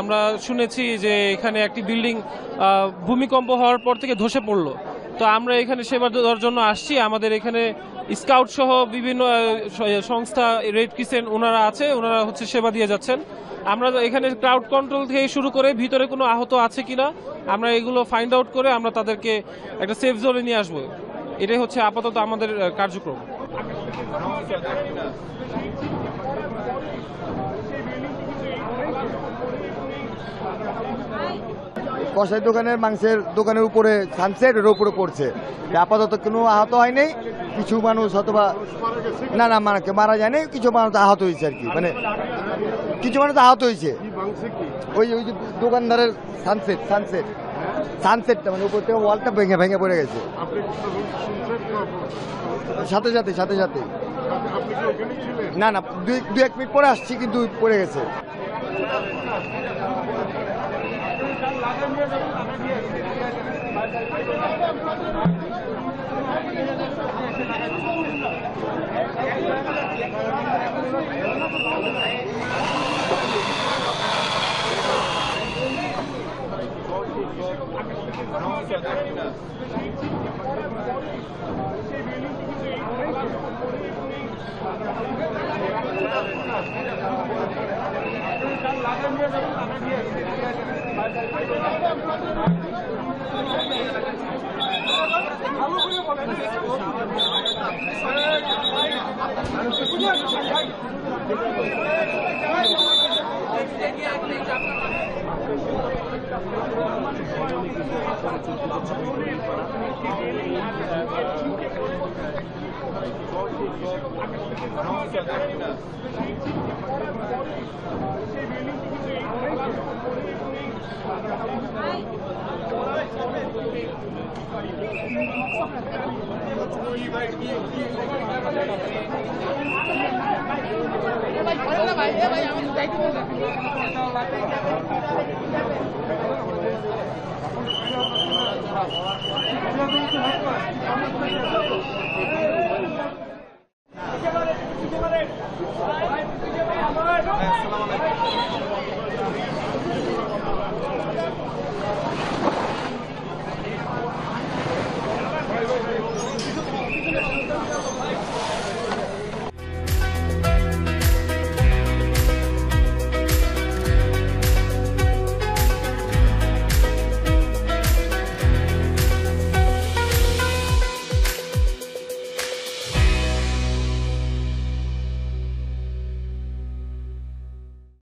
আমরা শুনেছি যে এখানে একটি বিল্ডিং ভূমিকম্প হওয়ার পর থেকে ধসে পড়লো। তো আমরা এখানে সেবা দেওয়ার জন্য আসছি। আমাদের এখানে স্কাউট সহ বিভিন্ন সংস্থা, রেড ক্রিসেন্ট ওনারা আছে, ওনারা হচ্ছে সেবা দিয়ে যাচ্ছেন। আমরা এখানে ক্রাউড কন্ট্রোল থেকে শুরু করে ভিতরে কোনো আহত আছে কিনা আমরা এগুলো ফাইন্ড আউট করে আমরা তাদেরকে একটা সেফ জোনে নিয়ে আসবো। এটাই হচ্ছে আপাতত আমাদের কার্যক্রম। কষাই দোকানের মাংসের দোকানের উপরে সানসেটের উপরে পড়ছে। আপাতত কোনো আহত হয়নি। কিছু মানুষ অথবা না মারা যায়নি, কিছু মানুষ আহত হয়েছে আর কি, মানে কিছু মানুষ আহত হয়েছে। ওই ওই যে দোকানদারের সানসেটটা মানে উপর থেকে ওয়ালটা ভেঙে পড়ে গেছে সাথে সাথে। না দু এক মিনিট পরে আসছি, কিন্তু পড়ে গেছে। Hi.